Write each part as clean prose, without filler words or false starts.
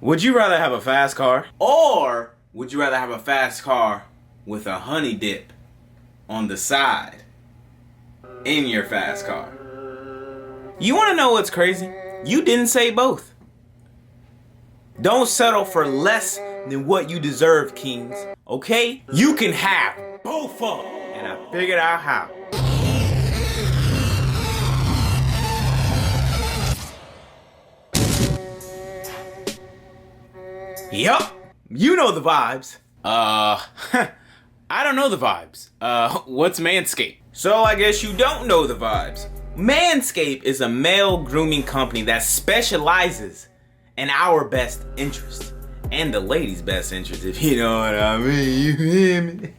Would you rather have a fast car, or would you rather have a fast car with a honey dip on the side in your fast car? You want to know what's crazy? You didn't say both. Don't settle for less than what you deserve, kings. Okay? You can have both of them. And I figured out how. Yup. You know the vibes. I don't know the vibes. What's Manscaped? So I guess you don't know the vibes. Manscaped is a male grooming company that specializes in our best interest. And the ladies' best interest, if you know what I mean. You hear me?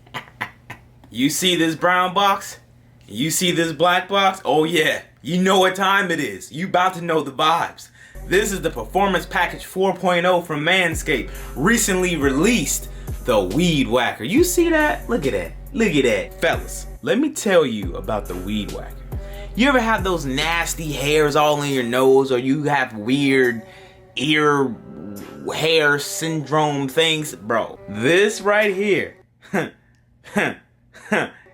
You see this brown box? You see this black box? Oh yeah, you know what time it is. You about to know the vibes. This is the Performance Package 4.0 from Manscaped. Recently released the Weed Whacker. You see that? Look at that. Look at that. Fellas, let me tell you about the Weed Whacker. You ever have those nasty hairs all in your nose, or you have weird ear hair syndrome things? Bro, this right here.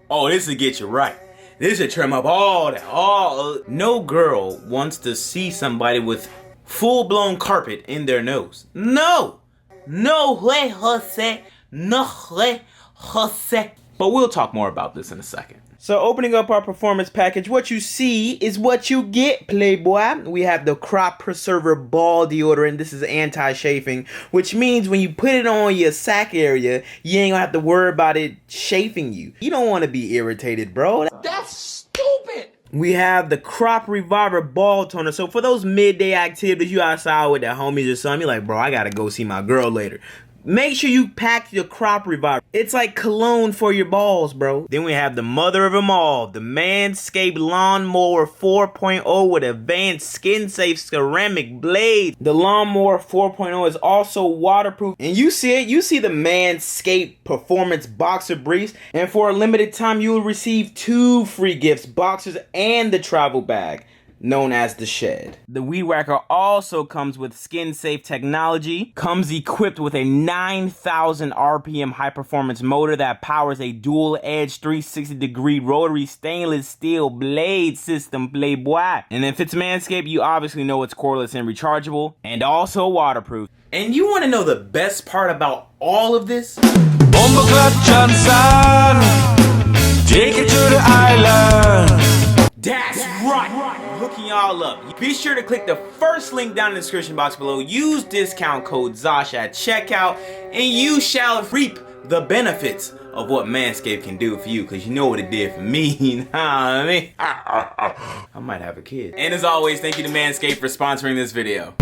Oh, this will get you right. This will trim up all that. No girl wants to see somebody with full-blown carpet in their nose. No way, Jose. No way, Jose. But we'll talk more about this in a second. So opening up our performance package, what you see is what you get, playboy. We have the Crop Preserver Ball Deodorant. This is anti-chafing, which means when you put it on your sack area, you ain't gonna have to worry about it chafing you. You don't want to be irritated, bro. That's stupid. We have the Crop Reviver Ball Toner. So for those midday activities, you outside with the homies or something, you're like, bro, I gotta go see my girl later. Make sure you pack your Crop Reviver. It's like cologne for your balls, bro. Then we have the mother of them all, the Manscaped Lawnmower 4.0 with advanced skin-safe ceramic blade. The Lawnmower 4.0 is also waterproof. And you see it, you see the Manscaped Performance Boxer Briefs. And for a limited time, you will receive 2 free gifts, boxers and the travel bag, known as the Shed. The Weed Whacker also comes with skin-safe technology, comes equipped with a 9,000 RPM high-performance motor that powers a dual-edge 360-degree rotary stainless steel blade system, playboy. And if it's Manscaped, you obviously know it's cordless and rechargeable, and also waterproof. And you want to know the best part about all of this? Take it to the island. That's right. Hooking y'all up. Be sure to click the first link down in the description box below. Use discount code Zosh at checkout, and you shall reap the benefits of what Manscaped can do for you, because you know what it did for me. You know what I mean? I might have a kid. And as always, thank you to Manscaped for sponsoring this video.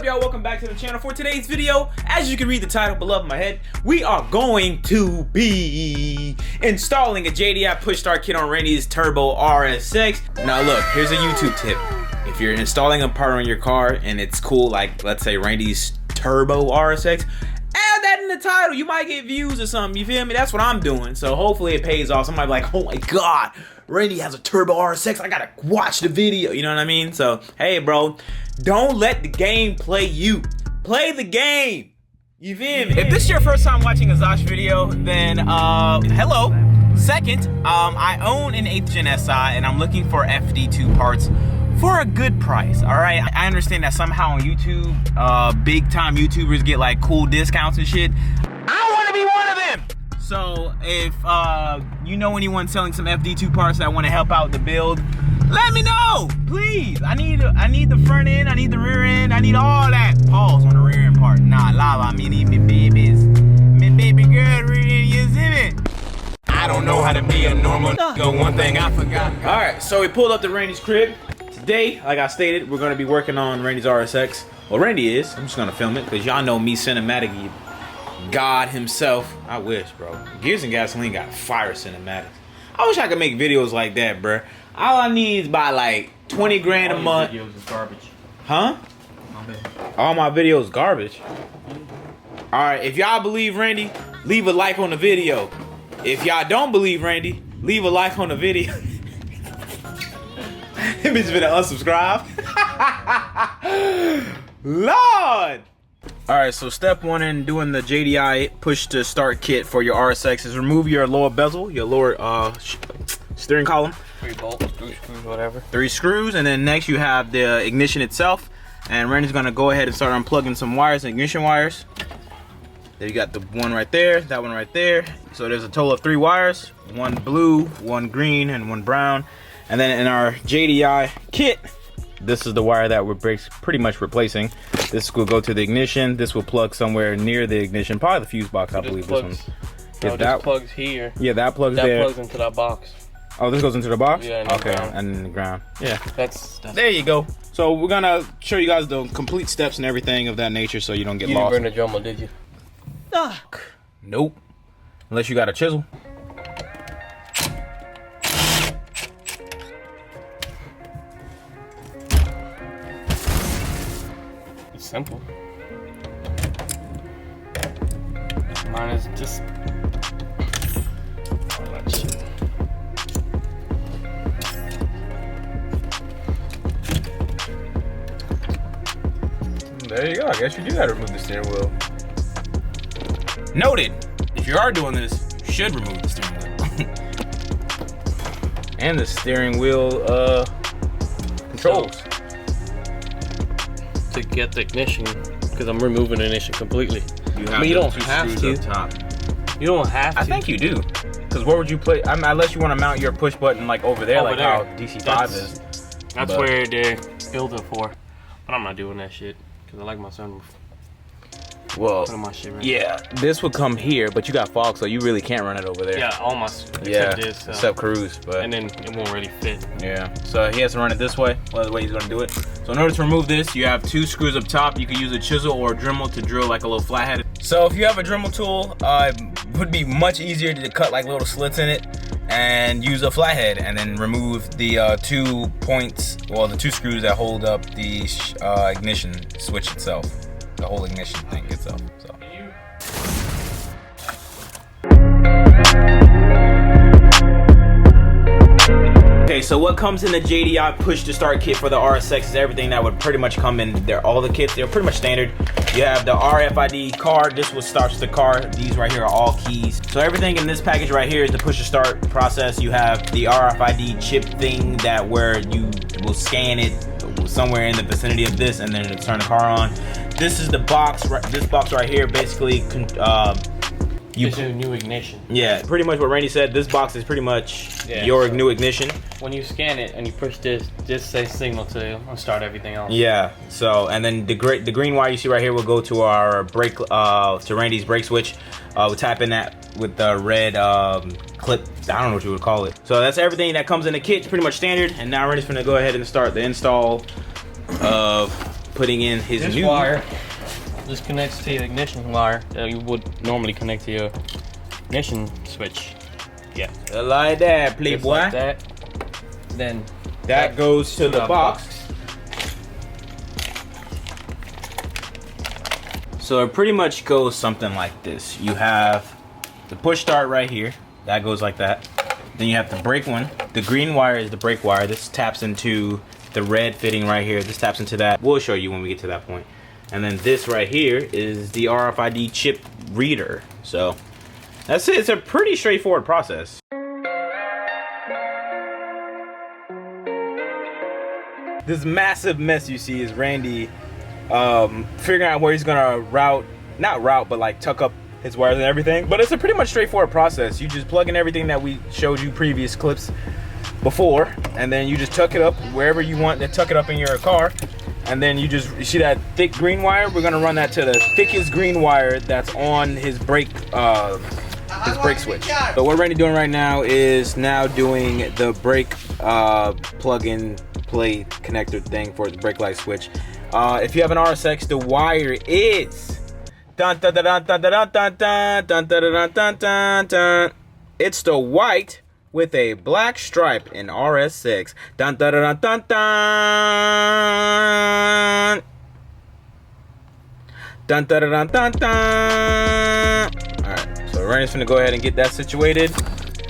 Welcome back to the channel. For today's video, as you can read the title below my head, we are going to be installing a JDI push start kit on Randy's Turbo RSX. Now look, here's a YouTube tip. If you're installing a part on your car and it's cool, like let's say Randy's Turbo RSX, add that in the title. You might get views or something, you feel me? That's what I'm doing, so hopefully it pays off. Somebody like, oh my god, Randy has a Turbo RSX, I gotta watch the video, you know what I mean? So hey bro, don't let the game play you. Play the game. You feel me? If this is your first time watching a Zosh video, then hello. Second, I own an 8th Gen SI and I'm looking for FD2 parts for a good price. Alright, I understand that somehow on YouTube, big time YouTubers get like cool discounts and shit. I wanna be one of them! So if you know anyone selling some FD2 parts that want to help out the build, let me know, please. I need the front end, I need the rear end, I need all that. Pause on the rear end part. Nah, lava, I mean me babies. Me baby girl rear end, you see me? I don't know how to be a normal nigga, one thing I forgot. Alright, so we pulled up to Randy's crib. Today, like I stated, we're gonna be working on Randy's RSX. Well, Randy is. I'm just gonna film it, because y'all know me, cinematic God himself. I wish, bro. Gears and Gasoline got fire cinematics. I wish I could make videos like that, bruh. All I need is about like 20 grand a month. Videos is garbage. Huh? All my videos garbage. Alright, if y'all believe Randy, leave a like on the video. If y'all don't believe Randy, leave a like on the video. Him bitch finna unsubscribe. Lord! Alright, so step one in doing the JDI push to start kit for your RSX is remove your lower bezel, your lower steering column. 3 bolts, 3 screws, whatever. 3 screws, and then next you have the ignition itself. And Randy's gonna go ahead and start unplugging some wires, ignition wires. There you got the one right there, that one right there. So there's a total of 3 wires, 1 blue, 1 green, and 1 brown. And then in our JDI kit, this is the wire that we're pretty much replacing. This will go to the ignition. This will plug somewhere near the ignition, probably the fuse box, I believe this one. No, this plugs here. Yeah, that plugs there. That plugs into that box. Oh, this goes into the box? Yeah, and okay, ground. and in the ground. Yeah. That's there you go. So we're gonna show you guys the complete steps and everything of that nature so you don't get lost. You didn't burn the Dremel, did you? Nope. Unless you got a chisel. It's simple. Mine is just all that shit. There you go. I guess you do gotta remove the steering wheel. Noted. If you are doing this, you should remove the steering wheel. And the steering wheel controls. To get the ignition, because I'm removing the ignition completely. You don't have to. Top. You don't have to. I think you do. Because where would you play? I mean, unless you want to mount your push button like over there, Over like there. how DC5 is. That's where they're building for. But I'm not doing that shit because I like my sunroof. Well, Put my shit right yeah, this would come here, but you got fog, so you really can't run it over there. Yeah, all my except this. Except cruise, but and then it won't really fit. yeah. So he has to run it this way. Well, the way he's gonna do it. So in order to remove this, you have 2 screws up top. You can use a chisel or a Dremel to drill like a little flathead. So if you have a Dremel tool, it would be much easier to cut like little slits in it and use a flathead, and then remove the 2 points, well, the 2 screws that hold up the ignition switch itself, the whole ignition thing itself. So. Okay, so what comes in the JDI push to start kit for the RSX is everything that would pretty much come in there. All the kits, they're pretty much standard. You have the RFID card. This what starts the car. These right here are all keys. So everything in this package right here is the push to start process. You have the RFID chip thing that where you will scan it somewhere in the vicinity of this, and then it'll turn the car on. This is the box. This box right here basically It's a new ignition. Yeah, pretty much what Randy said. This box is pretty much your new ignition. When you scan it and you push this says signal to start everything else. Yeah. So, and then the green wire you see right here will go to our brake, to Randy's brake switch. We'll tap in that with the red clip. I don't know what you would call it. So that's everything that comes in the kit. It's pretty much standard. And now Randy's gonna go ahead and start the install of putting in his this new wire. This connects to your ignition wire that you would normally connect to your ignition switch. Yeah. Like that, playboy. Like that. Then that goes to the box. So it pretty much goes something like this. You have the push start right here. That goes like that. Then you have the brake one. The green wire is the brake wire. This taps into the red fitting right here. This taps into that. We'll show you when we get to that point. And then this right here is the RFID chip reader. So that's it. It's a pretty straightforward process. This massive mess you see is Randy figuring out where he's gonna not route, but like tuck up his wires and everything. But it's a pretty much straightforward process. You just plug in everything that we showed you previous clips before, and then you just tuck it up wherever you want to tuck it up in your car. And then you see that thick green wire? We're gonna run that to the thickest green wire that's on his brake switch. So what Randy doing right now is doing the brake plug-in play connector thing for the brake light switch. If you have an RSX, the wire is dun dun dun dun dun dun dun dun dun dun dun dun dun. It's the white with a black stripe in RS6. Dun dun dun dun dun. Dun dun dun dun dun. Alright, so Randy's gonna go ahead and get that situated,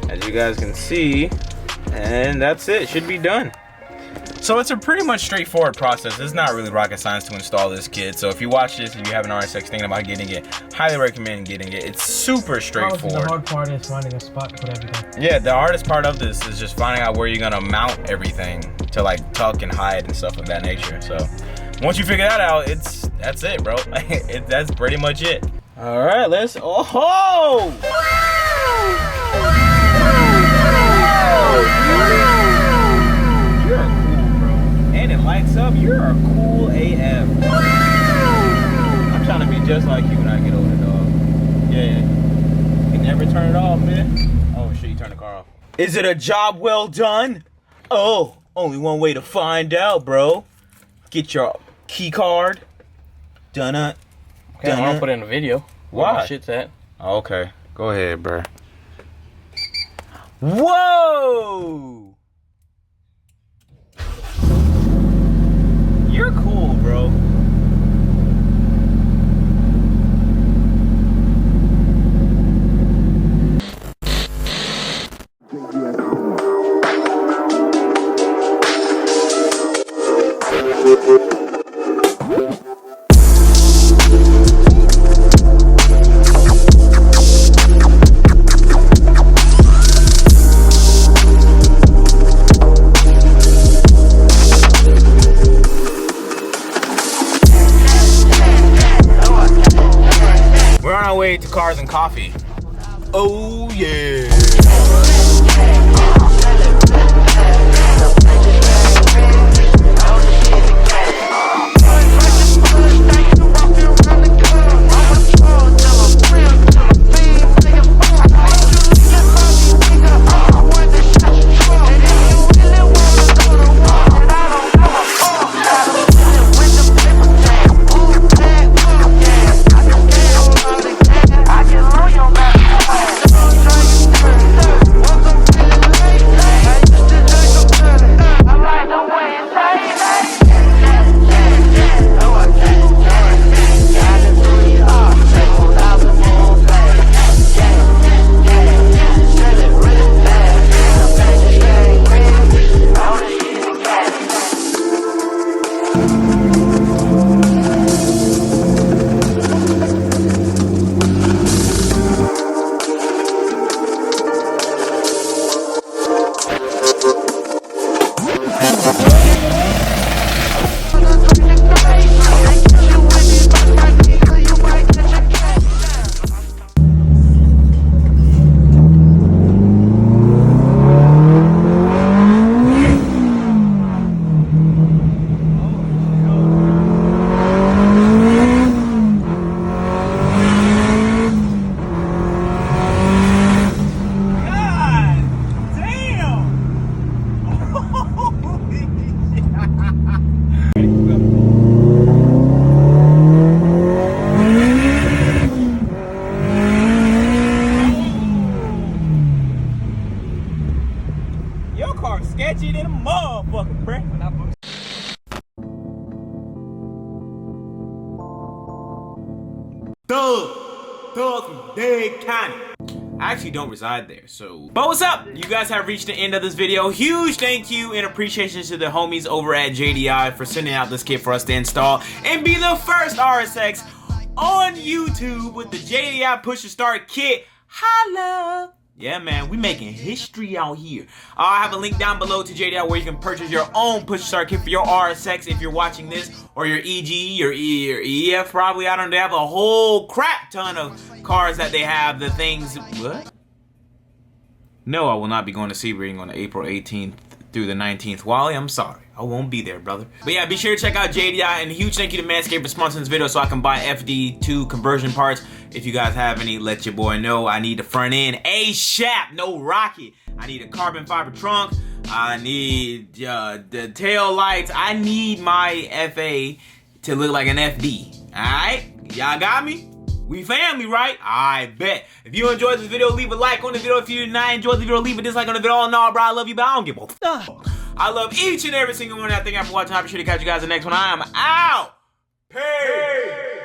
as you guys can see. And that's it, should be done. So it's a pretty much straightforward process. It's not really rocket science to install this kit. So if you watch this and you have an RS6 thinking about getting it, highly recommend getting it. It's super straightforward. The hard part is finding a spot to put everything. Yeah, the hardest part of this is just finding out where you're gonna mount everything to like tuck and hide and stuff of that nature. So once you figure that out, that's it, bro. That's pretty much it. All right, let's. Oh! You're cool, bro. And it lights up. You're a cool AF. I'm trying to be just like you when I get older, dog. Yeah. You can never turn it off, man. Oh shit, you turned the car off. Is it a job well done? Oh, only one way to find out, bro. Get your key card. Done it. Okay, I want to put in a video. Why? Where my shit's at. Okay, go ahead, bro. Whoa! You're cool, bro. We're on our way to Cars and Coffee. Oh yeah. Your car's sketchy than a motherfucker, bruh. Thug from Dade County. I actually don't reside there, so. But what's up? You guys have reached the end of this video. Huge thank you and appreciation to the homies over at JDI for sending out this kit for us to install and be the first RSX on YouTube with the JDI Push to Start kit. Holla! Yeah, man, we making history out here. I have a link down below to JDI where you can purchase your own push to start kit for your RSX if you're watching this, or your EG, your EF probably. I don't know, they have a whole crap ton of cars that they have the things. What? No, I will not be going to Sebring on April 18th through the 19th. Wally, I'm sorry. I won't be there, brother. But yeah, be sure to check out JDI, and a huge thank you to Manscaped for sponsoring this video so I can buy FD2 conversion parts. If you guys have any, let your boy know. I need the front end ASAP, no rocket. I need a carbon fiber trunk. I need the tail lights. I need my FA to look like an FD. All right, y'all got me? We family, right? I bet. If you enjoyed this video, leave a like on the video. If you did not enjoy the video, leave a dislike on the video. All in all, bro, I love you, but I don't give a fuck. I love each and every single one. I thank you for watching. I'll be sure to catch you guys in the next one. I am out. Peace.